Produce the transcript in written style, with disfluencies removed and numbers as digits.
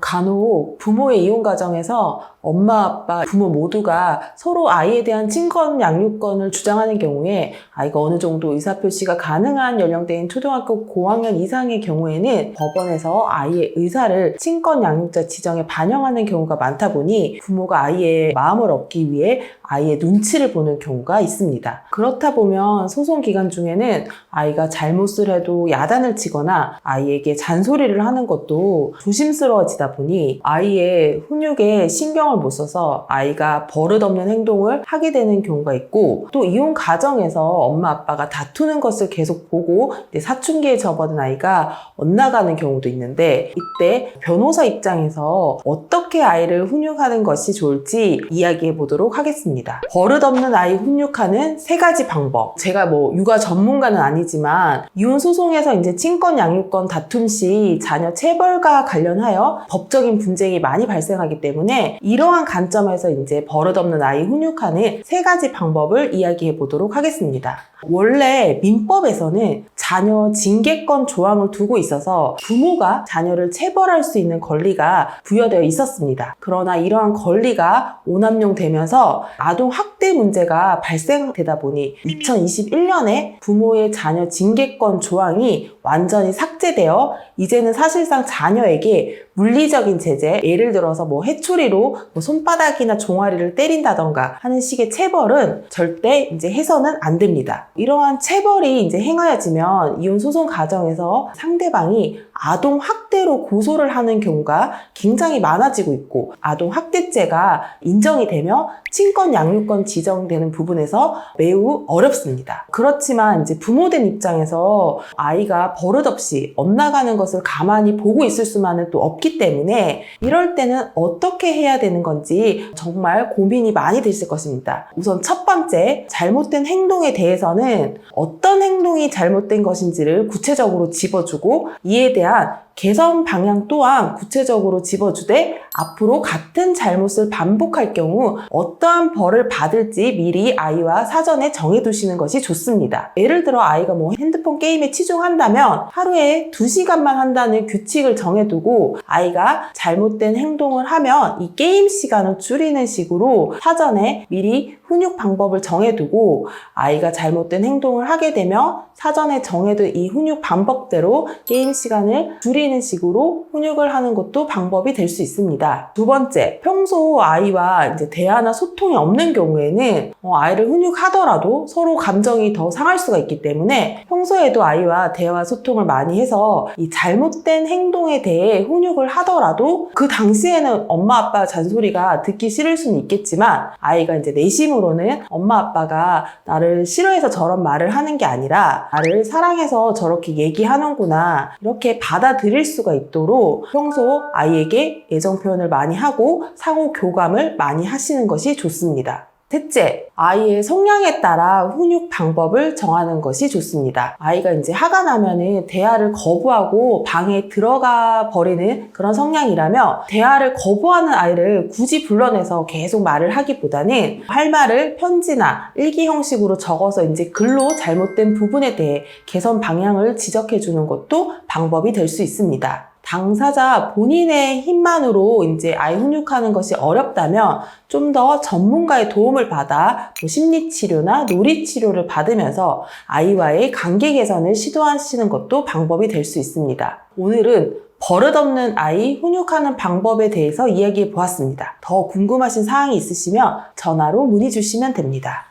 간혹 부모의 이혼 과정에서 엄마, 아빠, 부모 모두가 서로 아이에 대한 친권 양육권을 주장하는 경우에 아이가 어느 정도 의사표시가 가능한 연령대인 초등학교 고학년 이상의 경우에는 법원에서 아이의 의사를 친권 양육자 지정에 반영하는 경우가 많다 보니 부모가 아이의 마음을 얻기 위해 아이의 눈치를 보는 경우가 있습니다. 그렇다 보면 소송 기간 중에는 아이가 잘못을 해도 야단을 치거나 아이에게 잔소리를 하는 것도 조심스러워지다 보니 아이의 훈육에 신경을 못 써서 아이가 버릇없는 행동을 하게 되는 경우가 있고, 또 이혼 과정에서 엄마 아빠가 다투는 것을 계속 보고 사춘기에 접어든 아이가 엇나가는 경우도 있는데, 이때 변호사 입장에서 어떻게 아이를 훈육하는 것이 좋을지 이야기해 보도록 하겠습니다. 버릇없는 아이 훈육하는 3가지 방법. 제가 육아 전문가는 아니지만 이혼 소송에서 친권 양육권 다툼 시 자녀 체벌과 관련하여 법적인 분쟁이 많이 발생하기 때문에 이러한 관점에서 버릇없는 아이 훈육하는 3가지 방법을 이야기해 보도록 하겠습니다. 원래 민법에서는 자녀 징계권 조항을 두고 있어서 부모가 자녀를 체벌할 수 있는 권리가 부여되어 있었습니다. 그러나 이러한 권리가 오남용되면서 아동 학대 문제가 발생되다 보니 2021년에 부모의 자녀 징계권 조항이 완전히 삭제되어 이제는 사실상 자녀에게 물리적인 제재, 예를 들어서 해초리로 손바닥이나 종아리를 때린다던가 하는 식의 체벌은 절대 해서는 안 됩니다. 이러한 체벌이 행하여지면 이혼 소송 과정에서 상대방이 아동 학대로 고소를 하는 경우가 굉장히 많아지고 있고, 아동 학대죄가 인정이 되며 친권 양육권 지정되는 부분에서 매우 어렵습니다. 그렇지만 부모된 입장에서 아이가 버릇없이 엇나가는 것을 가만히 보고 있을 수만은 또 없기 때문에 이럴 때는 어떻게 해야 되는 건지 정말 고민이 많이 되실 것입니다. 우선 첫 번째, 잘못된 행동에 대해서는 어떤 행동이 잘못된 것인지를 구체적으로 짚어주고 이에 대한 개선 방향 또한 구체적으로 짚어주되 앞으로 같은 잘못을 반복할 경우 어떠한 벌을 받을지 미리 아이와 사전에 정해두시는 것이 좋습니다. 예를 들어 아이가 핸드폰 게임에 치중한다면 하루에 2시간만 한다는 규칙을 정해두고 아이가 잘못된 행동을 하면 이 게임 시간을 줄이는 식으로 사전에 미리 훈육 방법을 정해두고 아이가 잘못된 행동을 하게 되면 사전에 정해둔 이 훈육 방법대로 게임 시간을 줄이는 식으로 훈육을 하는 것도 방법이 될 수 있습니다. 두 번째, 평소 아이와 대화나 소통이 없는 경우에는 아이를 훈육하더라도 서로 감정이 더 상할 수가 있기 때문에 평소에도 아이와 대화 소통을 많이 해서 이 잘못된 행동에 대해 훈육을 하더라도 그 당시에는 엄마 아빠 잔소리가 듣기 싫을 수는 있겠지만 아이가 내심으로는 엄마 아빠가 나를 싫어해서 저런 말을 하는 게 아니라 나를 사랑해서 저렇게 얘기하는구나 이렇게 받아들일 수가 있도록 평소 아이에게 애정 표현을 많이 하고 상호 교감을 많이 하시는 것이 좋습니다. 셋째, 아이의 성향에 따라 훈육 방법을 정하는 것이 좋습니다. 아이가 화가 나면은 대화를 거부하고 방에 들어가 버리는 그런 성향이라면 대화를 거부하는 아이를 굳이 불러내서 계속 말을 하기보다는 할 말을 편지나 일기 형식으로 적어서 글로 잘못된 부분에 대해 개선 방향을 지적해 주는 것도 방법이 될 수 있습니다. 당사자 본인의 힘만으로 아이 훈육하는 것이 어렵다면 좀 더 전문가의 도움을 받아 심리치료나 놀이치료를 받으면서 아이와의 관계 개선을 시도하시는 것도 방법이 될 수 있습니다. 오늘은 버릇없는 아이 훈육하는 방법에 대해서 이야기해 보았습니다. 더 궁금하신 사항이 있으시면 전화로 문의 주시면 됩니다.